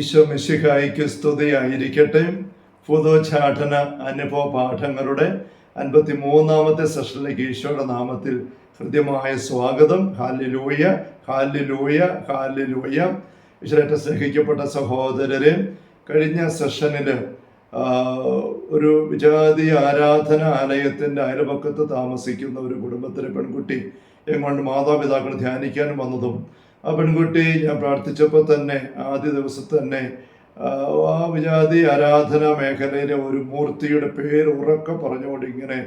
ഈശോ മിശിഹായിക്ക് സ്തുതിയായിരിക്കട്ടെ. പുതുചാഠന അനുഭവ പാഠങ്ങളുടെ 53-ാമത്തെ സെഷനിലേക്ക് ഈശോയുടെ നാമത്തിൽ ഹൃദ്യമായ സ്വാഗതം. ഹല്ലേലൂയ, ഹല്ലേലൂയ, ഹല്ലേലൂയ. ഈശോയേറ്റവും സ്നേഹിക്കപ്പെട്ട സഹോദരരെ, കഴിഞ്ഞ സെഷനിൽ ഒരു വിജാതി ആരാധനാലയത്തിൻ്റെ അയൽപക്കത്ത് താമസിക്കുന്ന ഒരു കുടുംബത്തിലെ പെൺകുട്ടി എങ്ങോട്ട് മാതാപിതാക്കൾ ധ്യാനിക്കാൻ വന്നതും ആ പെൺകുട്ടി ഞാൻ പ്രാർത്ഥിച്ചപ്പോൾ തന്നെ ആദ്യ ദിവസത്തെ തന്നെ ആ വിജാതി ആരാധനാ മേഖലയിലെ ഒരു മൂർത്തിയുടെ പേര് ഉറക്കെ പറഞ്ഞുകൊണ്ട് ഇങ്ങനെ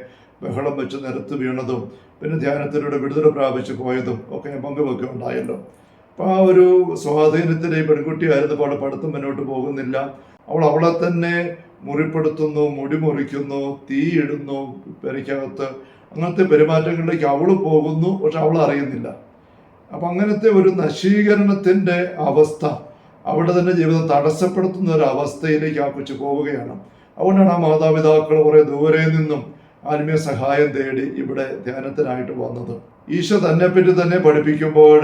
ബഹളം വെച്ച് നിരത്ത് വീണതും പിന്നെ ധ്യാനത്തിലൂടെ വിടുതൽ പ്രാപിച്ചു പോയതും ഒക്കെ ഞാൻ പങ്കുവെക്കുകയുണ്ടായല്ലോ. അപ്പോൾ ആ ഒരു സ്വാധീനത്തിൽ ഈ പെൺകുട്ടിയായിരുന്നപ്പോൾ അവിടെ പഠിത്തം മുന്നോട്ട് പോകുന്നില്ല. അവളെ തന്നെ മുറിപ്പെടുത്തുന്നു, മുടി മുറിക്കുന്നു, തീയിടുന്നു പെരയ്ക്കകത്ത്. അങ്ങനത്തെ പെരുമാറ്റങ്ങളിലേക്ക് അവൾ പോകുന്നു, പക്ഷെ അവൾ അറിയുന്നില്ല. അപ്പം അങ്ങനത്തെ ഒരു നശീകരണത്തിൻ്റെ അവസ്ഥ, അവിടെ തന്നെ ജീവിതം തടസ്സപ്പെടുത്തുന്ന ഒരു അവസ്ഥയിലേക്ക് ആ കൊച്ചു പോവുകയാണ്. അതുകൊണ്ടാണ് ആ മാതാപിതാക്കൾ കുറേ ദൂരെ നിന്നും ആത്മീയ സഹായം തേടി ഇവിടെ ധ്യാനത്തിനായിട്ട് വന്നത്. ഈശോ തന്നെപ്പറ്റി തന്നെ പഠിപ്പിക്കുമ്പോൾ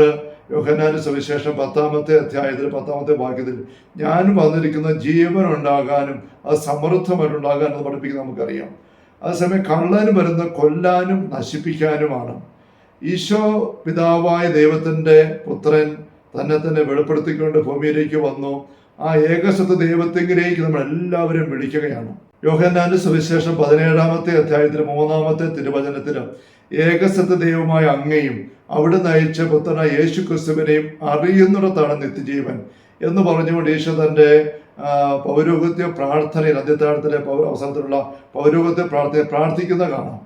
യോഹന്നാന്റെ സുവിശേഷം 10-ാമത്തെ അധ്യായത്തിൽ 10-ാമത്തെ വാക്യത്തിൽ ഞാൻ വന്നിരിക്കുന്ന ജീവൻ ഉണ്ടാകാനും അത് സമൃദ്ധമായിട്ടുണ്ടാകാനും എന്ന് പഠിപ്പിക്കുന്നത് നമുക്കറിയാം. അതേസമയം കള്ളന് വരുന്ന കൊല്ലാനും നശിപ്പിക്കാനുമാണ്. ഈശോ പിതാവായ ദൈവത്തിൻ്റെ പുത്രൻ തന്നെ വെളിപ്പെടുത്തിക്കൊണ്ട് ഭൂമിയിലേക്ക് വന്നു. ആ ഏകസത്യ ദൈവത്തിങ്കിലേക്ക് നമ്മൾ എല്ലാവരും വിളിക്കുകയാണ്. യോഹന്നാന്റെ സുവിശേഷം 17-ാമത്തെ അധ്യായത്തിൽ 3-ാമത്തെ തിരുവചനത്തിൽ ഏകസത്യ ദൈവമായ അങ്ങയും അവിടെ നയിച്ച പുത്രനായ യേശു ക്രിസ്തുവിനെയും അറിയുന്നിടത്താണ് നിത്യജീവൻ എന്ന് പറഞ്ഞുകൊണ്ട് ഈശോ തൻ്റെ പൗരോഹിത്യ പ്രാർത്ഥനയിൽ അന്ത്യത്താഴത്തിലെ അവസരത്തിലുള്ള പൗരോഹിത്യ പ്രാർത്ഥിക്കുന്ന കാണാം.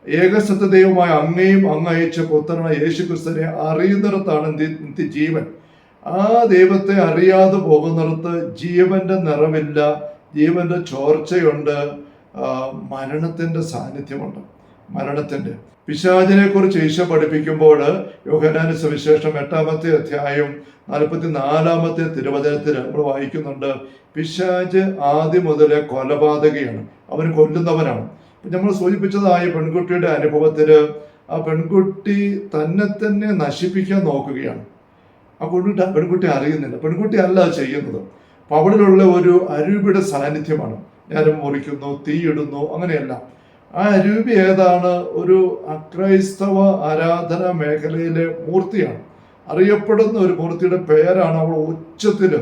ഏകസത്യ ദൈവമായ അങ്ങയും അങ്ങ് അയച്ച പുത്രനായ യേശു ക്രിസ്തുവിനെ അറിയുന്നിടത്താണ് നിത്യജീവൻ. ആ ദൈവത്തെ അറിയാതെ പോകുന്നിടത്ത് ജീവന്റെ നിറവില്ല, ജീവന്റെ ചോർച്ചയുണ്ട്, മരണത്തിന്റെ സാന്നിധ്യമുണ്ട്. മരണത്തിന്റെ പിശാചിനെ കുറിച്ച് ഈശോ പഠിപ്പിക്കുമ്പോൾ യോഹന്നാന്റെ സുവിശേഷം 8-ാമത്തെ അധ്യായം 44-ാമത്തെ തിരുവചനത്തിൽ നമ്മൾ വായിക്കുന്നുണ്ട്, പിശാച് ആദ്യം മുതലേ കൊലപാതകയാണ്, അവൻ കൊല്ലുന്നവനാണ്. നമ്മൾ സൂചിപ്പിച്ചതായ പെൺകുട്ടിയുടെ അനുഭവത്തിൽ ആ പെൺകുട്ടി തന്നെ നശിപ്പിക്കാൻ നോക്കുകയാണ്. ആ പെൺകുട്ടി അറിയുന്നില്ല, പെൺകുട്ടി അല്ല ചെയ്യുന്നത്. അപ്പം അവളിലുള്ള ഒരു അരൂപിയുടെ സാന്നിധ്യമാണ്. ഞാനും മുറിക്കുന്നു, തീയിടുന്നു, അങ്ങനെയല്ല. ആ അരൂപി ഏതാണ്? ഒരു അക്രൈസ്തവ ആരാധനാ മേഖലയിലെ മൂർത്തിയാണ്. അറിയപ്പെടുന്ന ഒരു മൂർത്തിയുടെ പേരാണ് അവൾ ഉച്ചത്തിൽ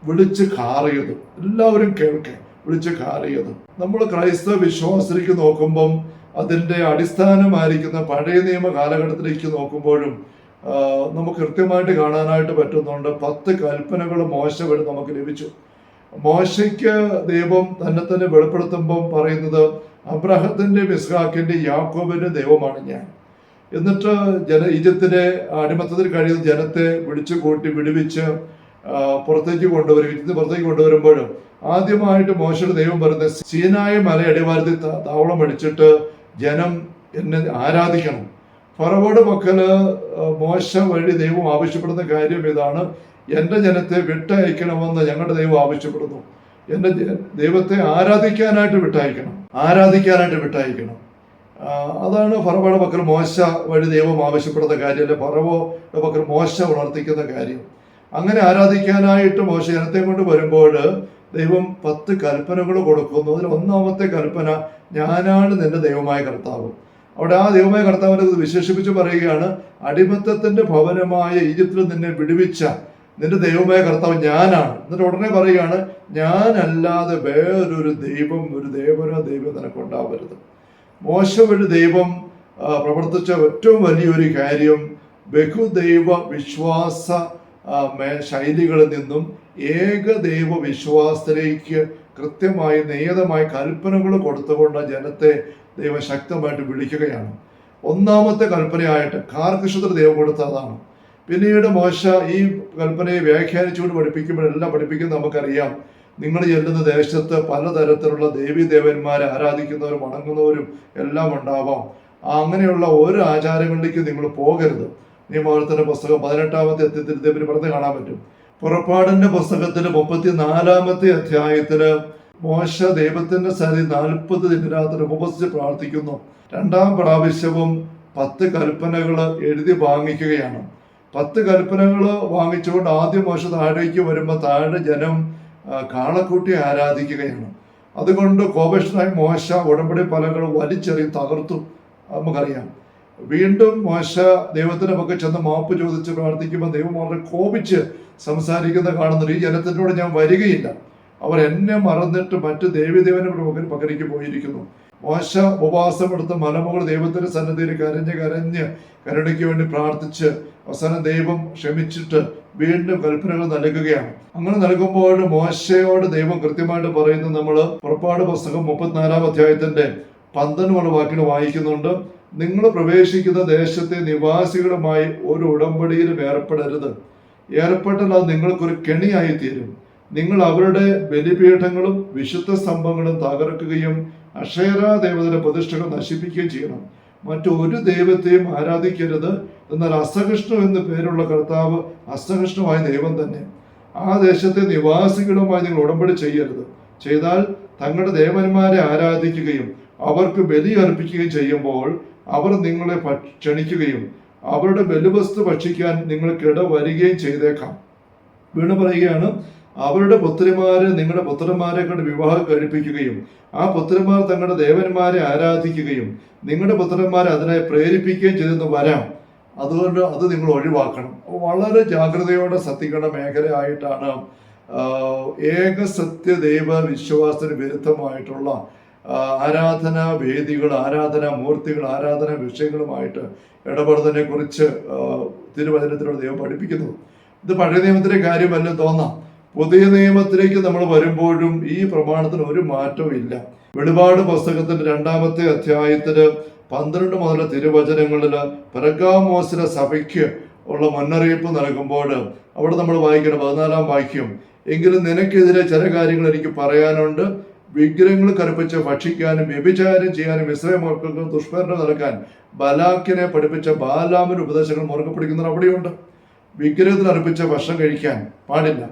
വിളിച്ച് കാറിയത്. എല്ലാവരും കേൾക്കെ വിളിച്ച് കാറിയത്. നമ്മൾ ക്രൈസ്തവ വിശ്വാസത്തിലേക്ക് നോക്കുമ്പം അതിൻ്റെ അടിസ്ഥാനമായിരിക്കുന്ന പഴയ നിയമ കാലഘട്ടത്തിലേക്ക് നോക്കുമ്പോഴും നമുക്ക് കൃത്യമായിട്ട് കാണാനായിട്ട് പറ്റുന്നുണ്ട്. 10 കൽപ്പനകൾ മോശ വഴി നമുക്ക് ലഭിച്ചു. മോശയ്ക്ക് ദൈവം തന്നെ വെളിപ്പെടുത്തുമ്പം പറയുന്നത് അബ്രഹത്തിന്റെ ഇസ്ഹാക്കിന്റെ യാക്കോബിന്റെ ദൈവമാണ് ഞാൻ. എന്നിട്ട് ഈജിപ്തിലെ അടിമത്തത്തിൽ കഴിയുന്ന ജനത്തെ വിളിച്ചു കൂട്ടി വിടുവിച്ച് പുറത്തേക്ക് കൊണ്ടുവരുമ്പോൾ ആദ്യമായിട്ട് മോശയുടെ ദൈവം പറയുന്നത് സീനായ മല അടിവാരത്തിൽ താവളം അടിച്ചിട്ട് ജനം എന്നെ ആരാധിക്കണം. ഫറവോയുടെ പക്കല് മോശ വഴി ദൈവം ആവശ്യപ്പെടുന്ന കാര്യം ഇതാണ്, എൻ്റെ ജനത്തെ വിട്ടയക്കണമെന്ന് ഞങ്ങളുടെ ദൈവം ആവശ്യപ്പെടുന്നു. എൻ്റെ ദൈവത്തെ ആരാധിക്കാനായിട്ട് വിട്ടയക്കണം. അതാണ് ഫറവോയുടെ പക്കൽ മോശ വഴി ദൈവം ആവശ്യപ്പെടുന്ന കാര്യം, അല്ലെ ഫറവോയുടെ പക്കൽ മോശ ഉണർത്തിക്കുന്ന കാര്യം. അങ്ങനെ ആരാധിക്കാനായിട്ട് മോശ ജനത്തെ കൊണ്ട് വരുമ്പോൾ ദൈവം 10 കൽപ്പനകൾ കൊടുക്കുന്നു. അതിൽ 1-ാമത്തെ കൽപ്പന ഞാനാണ് നിന്റെ ദൈവമായ കർത്താവ്. അവിടെ ആ ദൈവമായ കർത്താവിനെ വിശേഷിപ്പിച്ച് പറയുകയാണ്, അടിമത്തത്തിന്റെ ഭവനമായ ഈജിപ്തിൽ നിന്നെ വിടുവിച്ച നിന്റെ ദൈവമായ കർത്താവ് ഞാനാണ്. എന്നിട്ട് ഉടനെ പറയുകയാണ്, ഞാനല്ലാതെ വേറൊരു ദൈവം, ഒരു ദേവനോ ദൈവം നിനക്കുണ്ടാവരുത്. മോശ വഴി ദൈവം പ്രവർത്തിച്ച ഏറ്റവും വലിയൊരു കാര്യം ബഹുദൈവ വിശ്വാസ ശൈലികളിൽ നിന്നും ഏകദൈവ വിശ്വാസത്തിലേക്ക് കൃത്യമായി നിയതമായ കൽപ്പനകൾ കൊടുത്തുകൊണ്ട് ജനത്തെ ദൈവം ശക്തമായിട്ട് വിളിക്കുകയാണ്. 1-ാമത്തെ കൽപ്പനയായിട്ട് കാർക്കശത്തിന് ദൈവം കൊടുത്തതാണ്. പിന്നീട് മോശ ഈ കൽപ്പനയെ വ്യാഖ്യാനിച്ചുകൊണ്ട് പഠിപ്പിക്കുമ്പോഴെല്ലാം പഠിപ്പിക്കുന്നത് നമുക്കറിയാം. നിങ്ങൾ ചെല്ലുന്ന ദേശത്ത് പലതരത്തിലുള്ള ദേവീദേവന്മാരെ ആരാധിക്കുന്നവരും വണങ്ങുന്നവരും എല്ലാം ഉണ്ടാവാം. അങ്ങനെയുള്ള ഓരോ ആചാരങ്ങളിലേക്ക് നിങ്ങൾ പോകരുത്. നിയമവർത്തന പുസ്തകം 18-ാമത്തെ അധ്യായത്തിൽ പറഞ്ഞ് കാണാൻ പറ്റും. പുറപ്പാടിന്റെ പുസ്തകത്തിൽ 34-ാമത്തെ അധ്യായത്തിൽ മോശ ദൈവത്തിന്റെ സന്നിധി 40 ദിനരാത്രി ഉപവസിച്ച് പ്രാർത്ഥിക്കുന്നു. 2-ാം പ്രാവശ്യവും 10 കൽപ്പനകൾ എഴുതി വാങ്ങിക്കുകയാണ്. 10 കൽപ്പനകൾ വാങ്ങിച്ചുകൊണ്ട് ആദ്യം മോശ താഴേക്ക് വരുമ്പോൾ താഴെ ജനം കാളക്കുട്ടി ആരാധിക്കുകയാണ്. അതുകൊണ്ട് കോപേഷനായ മോശ ഉടമ്പടി പലകൾ വലിച്ചെറിയും, തകർത്തു. നമുക്കറിയാം. വീണ്ടും മോശ ദൈവത്തിന് നമുക്ക് ചെന്ന് മാപ്പ് ചോദിച്ച് പ്രാർത്ഥിക്കുമ്പോൾ ദൈവം വളരെ കോപിച്ച് സംസാരിക്കുന്ന കാണുന്നത്, ഈ ജനത്തിനോട് ഞാൻ വരികയില്ല, അവർ എന്നെ മറന്നിട്ട് മറ്റ് ദേവീദേവന് പകരിക്ക് പോയിരിക്കുന്നു. മോശ ഉപവാസമെടുത്ത് മലമുകൾ ദൈവത്തിന്റെ സന്നിധിയിൽ കരഞ്ഞ് കരുണയ്ക്ക് വേണ്ടി പ്രാർത്ഥിച്ച് അവസാനം ദൈവം ക്ഷമിച്ചിട്ട് വീണ്ടും കൽപ്പനകൾ നൽകുകയാണ്. അങ്ങനെ നൽകുമ്പോൾ മോശയോട് ദൈവം കൃത്യമായിട്ട് പറയുന്നത് നമ്മൾ പുറപ്പാട് പുസ്തകം 34-ാം അധ്യായത്തിന്റെ 12 വാക്യങ്ങൾ വായിക്കുന്നുണ്ട്. നിങ്ങൾ പ്രവേശിക്കുന്ന ദേശത്തെ നിവാസികളുമായി ഒരു ഉടമ്പടിയിലും ഏർപ്പെടരുത്. ഏർപ്പെട്ടാൽ അത് നിങ്ങൾക്കൊരു കെണിയായി തീരും. നിങ്ങൾ അവരുടെ ബലിപീഠങ്ങളും വിശുദ്ധ സ്തംഭങ്ങളും തകർക്കുകയും അക്ഷേര ദേവതയുടെ പ്രതിഷ്ഠകൾ നശിപ്പിക്കുകയും ചെയ്യണം. മറ്റൊരു ദൈവത്തെയും ആരാധിക്കരുത്. എന്നാൽ അസഹിഷ്ണു എന്ന് പേരുള്ള കർത്താവ് അസഹിഷ്ണുവായ ദൈവം തന്നെ. ആ ദേശത്തെ നിവാസികളുമായി നിങ്ങൾ ഉടമ്പടി ചെയ്യരുത്. ചെയ്താൽ തങ്ങളുടെ ദേവന്മാരെ ആരാധിക്കുകയും അവർക്ക് ബലി അർപ്പിക്കുകയും ചെയ്യുമ്പോൾ അവർ നിങ്ങളെ ക്ഷണിക്കുകയും അവരുടെ ബലിവസ്തു ഭക്ഷിക്കാൻ നിങ്ങൾക്കിട വരികയും ചെയ്തേക്കാം. വീണ്ടും പറയുകയാണ്, അവരുടെ പുത്രിമാര് നിങ്ങളുടെ പുത്രന്മാരെ കൊണ്ട് വിവാഹം കഴിപ്പിക്കുകയും ആ പുത്രന്മാർ തങ്ങളുടെ ദേവന്മാരെ ആരാധിക്കുകയും നിങ്ങളുടെ പുത്രന്മാരെ അതിനായി പ്രേരിപ്പിക്കുകയും ചെയ്തെന്ന് വരാം. അതുകൊണ്ട് അത് നിങ്ങൾ ഒഴിവാക്കണം. വളരെ ജാഗ്രതയോടെ ശ്രദ്ധിക്കേണ്ട മേഖലയായിട്ടാണ് ഏകസത്യ ദൈവ വിശ്വാസത്തിന് വിരുദ്ധമായിട്ടുള്ള ആരാധനാ വേദികൾ, ആരാധനാ മൂർത്തികൾ, ആരാധനാ വിഷയങ്ങളുമായിട്ട് ഇടപെടുന്നതിനെ കുറിച്ച് തിരുവചനത്തിലൂടെ ദൈവം പഠിപ്പിക്കുന്നത്. ഇത് പഴയ നിയമത്തിലെ കാര്യമല്ല തോന്നാം. പുതിയ നിയമത്തിലേക്ക് നമ്മൾ വരുമ്പോഴും ഈ പ്രമാണത്തിന് ഒരു മാറ്റവും ഇല്ല. വെളിപാട് പുസ്തകത്തിന്റെ 2-ാമത്തെ അധ്യായത്തില് 12 മുതൽ തിരുവചനങ്ങളിൽ പെർഗാമോസിലെ സഭയ്ക്ക് ഉള്ള മുന്നറിയിപ്പ് നൽകുമ്പോൾ അവിടെ നമ്മൾ വായിക്കണം 14-ാം വാക്യം, എങ്കിലും നിനക്കെതിരെ ചില കാര്യങ്ങൾ എനിക്ക് പറയാനുണ്ട്. വിഗ്രഹങ്ങൾ കറുപ്പിച്ച് ഭക്ഷിക്കാനും വ്യഭിചാരം ചെയ്യാനും ഇസ്രായേൽ മക്കൾക്ക് ദുഷ്കരണം നടക്കാൻ ബലാക്കിനെ പഠിപ്പിച്ച ബാലാമിന്റെ ഉപദേശങ്ങൾ മുറുകെ പിടിക്കുന്നവർ അവിടെയുണ്ട്. വിഗ്രഹത്തിൽ അർപ്പിച്ച ഭക്ഷണം കഴിക്കാൻ പാടില്ല.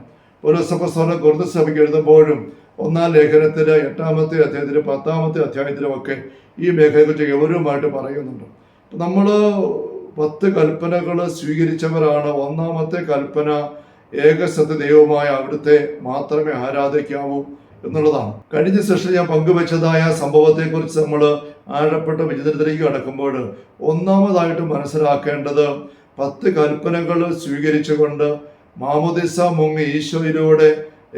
ഒരു പുസ്തകം കൊറിന്ത്യർ സഭയ്ക്ക് എഴുതുമ്പോഴും 1-ാം ലേഖനത്തില് 8-ാമത്തെ അധ്യായത്തിലും 10-ാമത്തെ അധ്യായത്തിലും ഒക്കെ ഈ മേഖലയെക്കുറിച്ച് ഗൗരവമായിട്ട് പറയുന്നുണ്ട്. നമ്മൾ 10 കൽപ്പനകൾ സ്വീകരിച്ചവരാണ്. 1-ാമത്തെ കൽപ്പന ഏകസത്യ ദൈവമായ അവിടുത്തെ മാത്രമേ ആരാധിക്കാവൂ എന്നുള്ളതാണ്. കഴിഞ്ഞ സെഷനിൽ ഞാൻ പങ്കുവെച്ചതായ സംഭവത്തെക്കുറിച്ച് നമ്മൾ ആഴപ്പെട്ട വിചിത്രത്തിലേക്ക് കടക്കുമ്പോൾ ഒന്നാമതായിട്ട് മനസ്സിലാക്കേണ്ടത് 10 കൽപ്പനകൾ സ്വീകരിച്ചുകൊണ്ട് മാമോദിസ മുങ്ങി ഈശോയിലൂടെ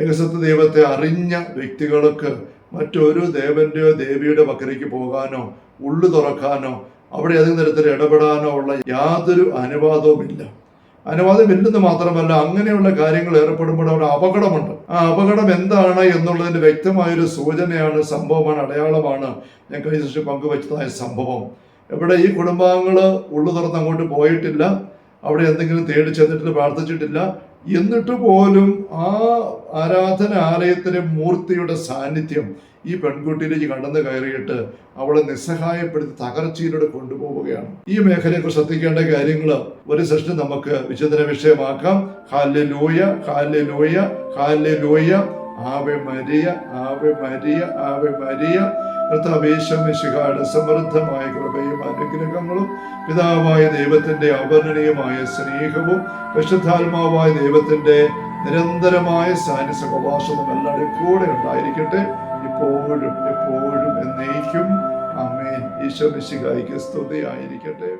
ഏകസത്യ ദൈവത്തെ അറിഞ്ഞ വ്യക്തികൾക്ക് മറ്റൊരു ദേവന്റെയോ ദേവിയുടെ പക്കലേക്ക് പോകാനോ ഉള്ളു തുറക്കാനോ അവിടെ ഏതെങ്കിലും തരത്തിൽ ഇടപെടാനോ ഉള്ള യാതൊരു അനുവാദവുമില്ല. അനുവാദമില്ലെന്ന് മാത്രമല്ല, അങ്ങനെയുള്ള കാര്യങ്ങൾ ഏർപ്പെടുമ്പോൾ അവിടെ അപകടമുണ്ട്. ആ അപകടം എന്താണ് എന്നുള്ളതിന്റെ വ്യക്തമായൊരു സൂചനയാണ്, സംഭവമാണ്, അടയാളമാണ് ഞാൻ കഴിഞ്ഞ ദിവസം പങ്കുവച്ചതായ സംഭവം. ഇവിടെ ഈ കുടുംബാംഗങ്ങള് ഉള്ളു തുറന്ന് അങ്ങോട്ട് പോയിട്ടില്ല, അവിടെ എന്തെങ്കിലും തേടി ചെന്നിട്ട് പ്രാർത്ഥിച്ചിട്ടില്ല. എന്നിട്ട് പോലും ആ ആരാധനാലയത്തിലെ മൂർത്തിയുടെ സാന്നിധ്യം ഈ പെൺകുട്ടിയിലേക്ക് കടന്നു കയറിയിട്ട് അവളെ നിസ്സഹായപ്പെടുത്തി തകർച്ചയിലൂടെ കൊണ്ടുപോവുകയാണ്. ഈ മേഖലയെക്കുറിച്ച് ശ്രദ്ധിക്കേണ്ട കാര്യങ്ങൾ ഒരു സെഷൻ നമുക്ക് വിചിന്തന വിഷയമാക്കാം. ഹല്ലേലൂയ, ഹല്ലേലൂയ, ഹല്ലേലൂയ. ആവേ മരിയ, ആവേ മരിയ, ആവേ മരിയ. കർത്താവേശമിശിഹായുടെ സമൃദ്ധമായ കൃപയും അനുഗ്രഹങ്ങളും പിതാവായ ദൈവത്തിന്റെ അവർണ്ണനീയമായ സ്നേഹവും പരിശുദ്ധാത്മാവായ ദൈവത്തിന്റെ നിരന്തരമായ സാന്നിധ്യ പ്രഭാഷണം എല്ലാവരുടെയും കൂടെ ഉണ്ടായിരിക്കട്ടെ, ഇപ്പോഴും എപ്പോഴും എന്നേക്കും. ആമേൻ. ഈശോ മിശിഹായ്ക്ക് സ്തുതി ആയിരിക്കട്ടെ.